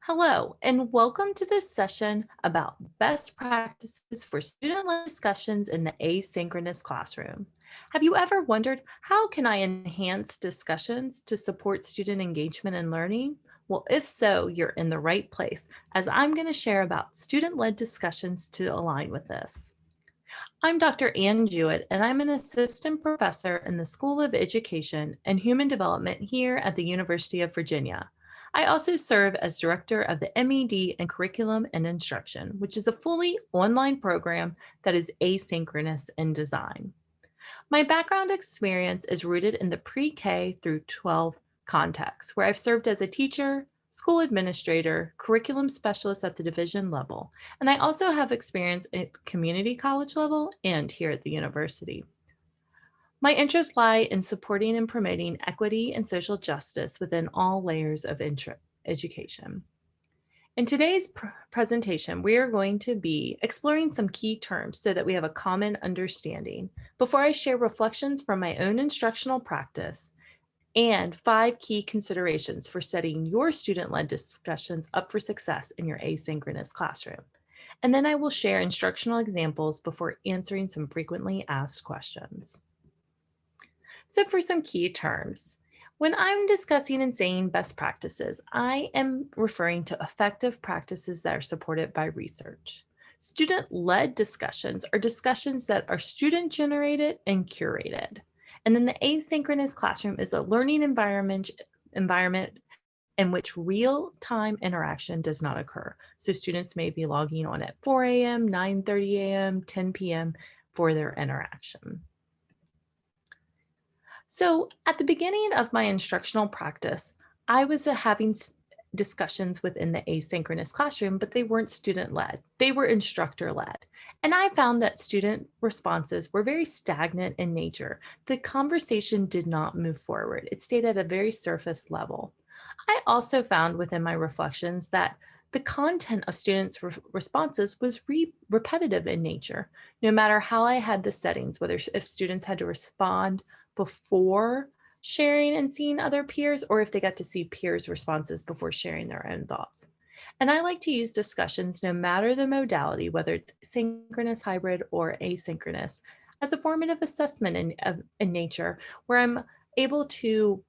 Hello, and welcome to this session about best practices for student-led discussions in the asynchronous classroom. Have you ever wondered, how can I enhance discussions to support student engagement and learning? Well, if so, you're in the right place, as I'm going to share about student-led discussions to align with this. I'm Dr. Ann Jewett, and I'm an assistant professor in the School of Education and Human Development here at the University of Virginia. I also serve as director of the MED in Curriculum and Instruction, which is a fully online program that is asynchronous in design. My background experience is rooted in the pre-K through 12 context, where I've served as a teacher, school administrator, curriculum specialist at the division level, and I also have experience at community college level and here at the university. My interests lie in supporting and promoting equity and social justice within all layers of education. In today's presentation, we are going to be exploring some key terms so that we have a common understanding before I share reflections from my own instructional practice and 5 key considerations for setting your student-led discussions up for success in your asynchronous classroom. And then I will share instructional examples before answering some frequently asked questions. So for some key terms, when I'm discussing and saying best practices, I am referring to effective practices that are supported by research. Student-led discussions are discussions that are student-generated and curated. And then the asynchronous classroom is a learning environment in which real-time interaction does not occur. So students may be logging on at 4 a.m., 9:30 a.m., 10 p.m. for their interaction. So at the beginning of my instructional practice, I was having discussions within the asynchronous classroom, but they weren't student-led. They were instructor-led. And I found that student responses were very stagnant in nature. The conversation did not move forward. It stayed at a very surface level. I also found within my reflections that the content of students' responses was repetitive in nature, no matter how I had the settings, whether if students had to respond before sharing and seeing other peers, or if they got to see peers' responses before sharing their own thoughts. And I like to use discussions, no matter the modality, whether it's synchronous, hybrid, or asynchronous, as a formative assessment in nature, where I'm able to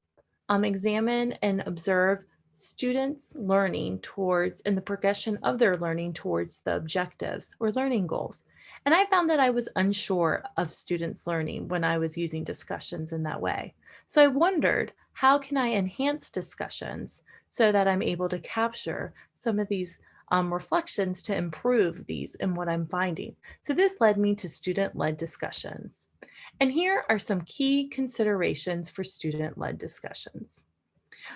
examine and observe students learning towards and the progression of their learning towards the objectives or learning goals. And I found that I was unsure of students learning when I was using discussions in that way. So I wondered, how can I enhance discussions so that I'm able to capture some of these reflections to improve these and what I'm finding. So this led me to student-led discussions. And here are some key considerations for student-led discussions.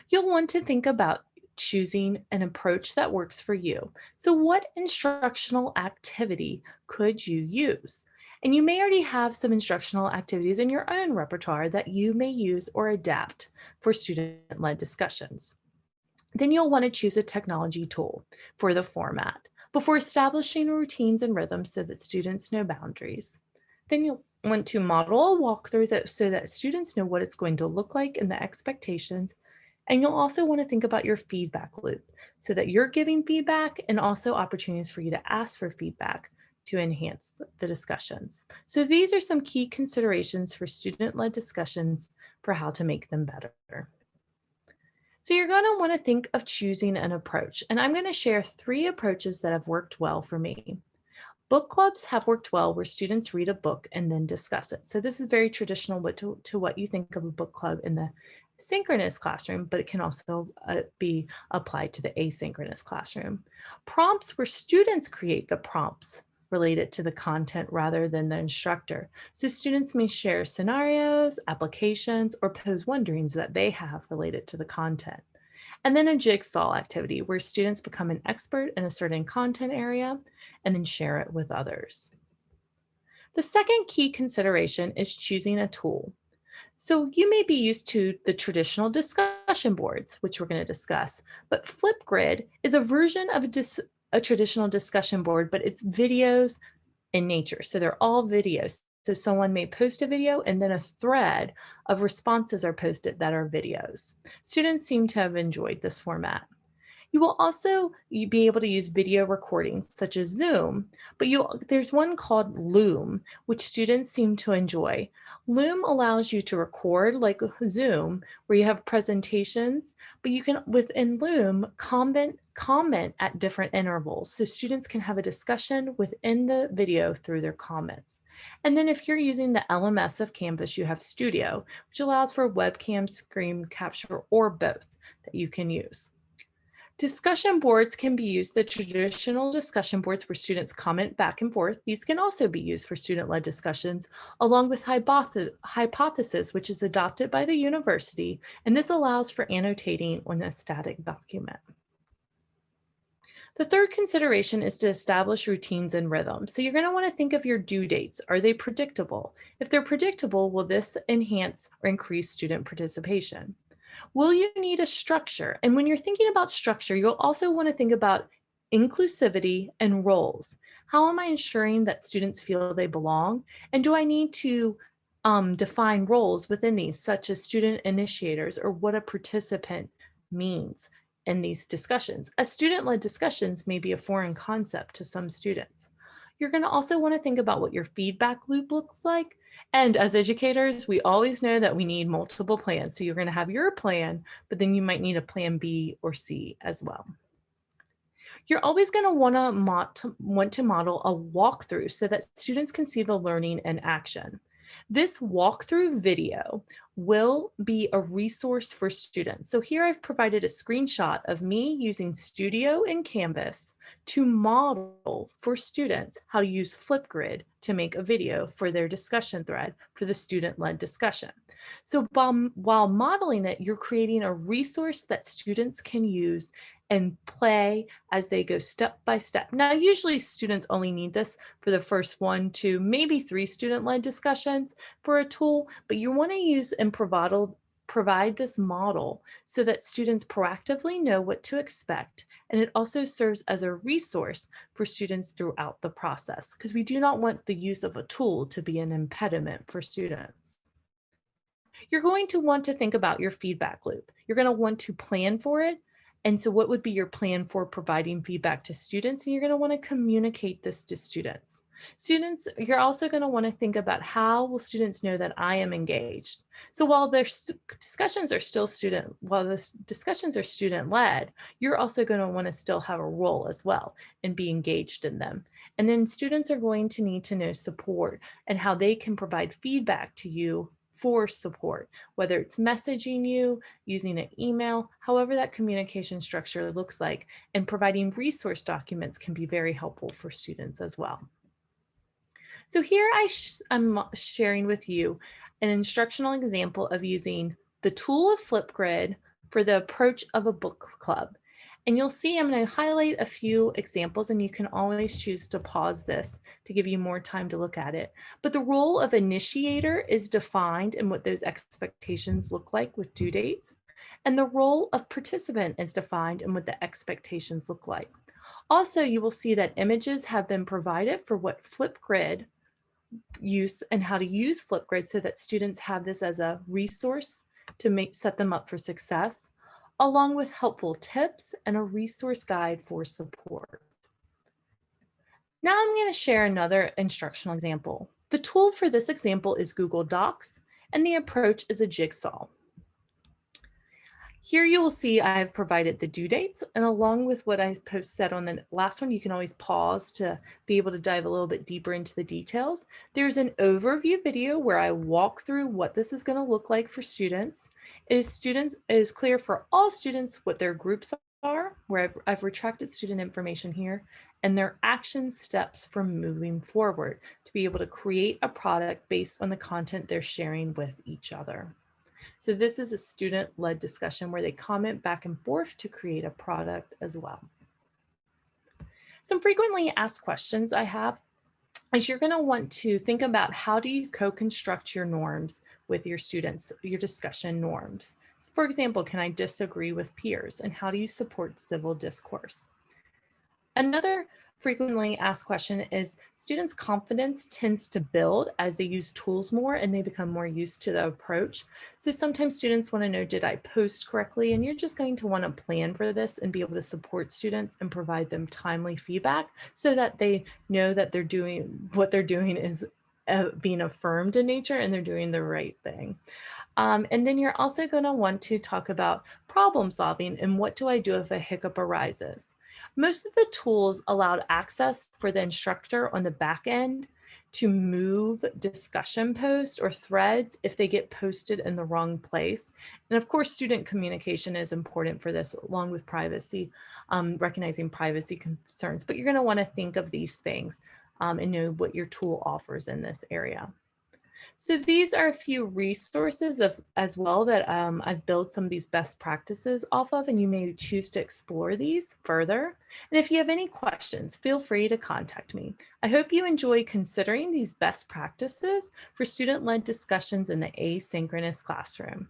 You'll want to think about choosing an approach that works for you. So what instructional activity could you use? And you may already have some instructional activities in your own repertoire that you may use or adapt for student-led discussions. Then you'll want to choose a technology tool for the format before establishing routines and rhythms so that students know boundaries. Then you'll want to model a walkthrough so that students know what it's going to look like and the expectations. And you'll also want to think about your feedback loop so that you're giving feedback and also opportunities for you to ask for feedback to enhance the discussions. So these are some key considerations for student-led discussions for how to make them better. So you're going to want to think of choosing an approach, and I'm going to share 3 approaches that have worked well for me. Book clubs have worked well where students read a book and then discuss it. So this is very traditional to what you think of a book club in the synchronous classroom, but it can also be applied to the asynchronous classroom. Prompts where students create the prompts related to the content rather than the instructor. So students may share scenarios, applications, or pose wonderings that they have related to the content. And then a jigsaw activity where students become an expert in a certain content area and then share it with others. The second key consideration is choosing a tool. So you may be used to the traditional discussion boards, which we're going to discuss, but Flipgrid is a version of a traditional discussion board, but it's videos in nature. So they're all videos. So someone may post a video and then a thread of responses are posted that are videos. Students seem to have enjoyed this format. You will also be able to use video recordings such as Zoom, but there's one called Loom, which students seem to enjoy. Loom allows you to record like Zoom, where you have presentations, but you can, within Loom, comment at different intervals. So students can have a discussion within the video through their comments. And then if you're using the LMS of Canvas, you have Studio, which allows for webcam, screen capture, or both that you can use. Discussion boards can be used, the traditional discussion boards where students comment back and forth. These can also be used for student-led discussions, along with hypothesis, which is adopted by the university, and this allows for annotating on a static document. The third consideration is to establish routines and rhythms. So you're going to want to think of your due dates. Are they predictable? If they're predictable, will this enhance or increase student participation? Will you need a structure? And when you're thinking about structure, you'll also want to think about inclusivity and roles. How am I ensuring that students feel they belong? And do I need to define roles within these, such as student initiators or what a participant means in these discussions? As student-led discussions may be a foreign concept to some students. You're going to also want to think about what your feedback loop looks like. And as educators, we always know that we need multiple plans. So you're going to have your plan, but then you might need a plan B or C as well. You're always going to want to model a walkthrough so that students can see the learning in action. This walkthrough video will be a resource for students. So here I've provided a screenshot of me using Studio and Canvas to model for students how to use Flipgrid to make a video for their discussion thread for the student-led discussion. So while modeling it, you're creating a resource that students can use and play as they go step by step. Now, usually students only need this for the first 1, 2, maybe 3 student-led discussions for a tool, but you want to use and provide this model so that students proactively know what to expect. And it also serves as a resource for students throughout the process, because we do not want the use of a tool to be an impediment for students. You're going to want to think about your feedback loop. You're going to want to plan for it. And so what would be your plan for providing feedback to students? And you're going to want to communicate this to students. Students, you're also going to want to think about how will students know that I am engaged. So while the discussions are student-led, you're also going to want to still have a role as well and be engaged in them. And then students are going to need to know support and how they can provide feedback to you for support, whether it's messaging you, using an email, however that communication structure looks like, and providing resource documents can be very helpful for students as well. So here I'm sharing with you an instructional example of using the tool of Flipgrid for the approach of a book club. And you'll see I'm going to highlight a few examples, and you can always choose to pause this to give you more time to look at it. But the role of initiator is defined and what those expectations look like with due dates. And the role of participant is defined and what the expectations look like. Also, you will see that images have been provided for what Flipgrid use and how to use Flipgrid so that students have this as a resource to set them up for success, along with helpful tips and a resource guide for support. Now I'm going to share another instructional example. The tool for this example is Google Docs, and the approach is a jigsaw. Here you will see I have provided the due dates, and along with what I said on the last one, you can always pause to be able to dive a little bit deeper into the details. There's an overview video where I walk through what this is going to look like for students. It is clear for all students what their groups are, where I've retracted student information here, and their action steps for moving forward to be able to create a product based on the content they're sharing with each other. So this is a student-led discussion where they comment back and forth to create a product as well. Some frequently asked questions I have is you're going to want to think about how do you co-construct your norms with your students, your discussion norms. So for example, can I disagree with peers, and how do you support civil discourse? Another frequently asked question is students' confidence tends to build as they use tools more and they become more used to the approach. So sometimes students want to know, did I post correctly? And you're just going to want to plan for this and be able to support students and provide them timely feedback so that they know that they're doing what they're doing is being affirmed in nature and they're doing the right thing. And then you're also going to want to talk about problem solving and what do I do if a hiccup arises. Most of the tools allowed access for the instructor on the back end to move discussion posts or threads if they get posted in the wrong place. And of course, student communication is important for this, along with privacy, recognizing privacy concerns. But you're going to want to think of these things and know what your tool offers in this area. So these are a few resources as well that I've built some of these best practices off of, and you may choose to explore these further. And if you have any questions, feel free to contact me. I hope you enjoy considering these best practices for student-led discussions in the asynchronous classroom.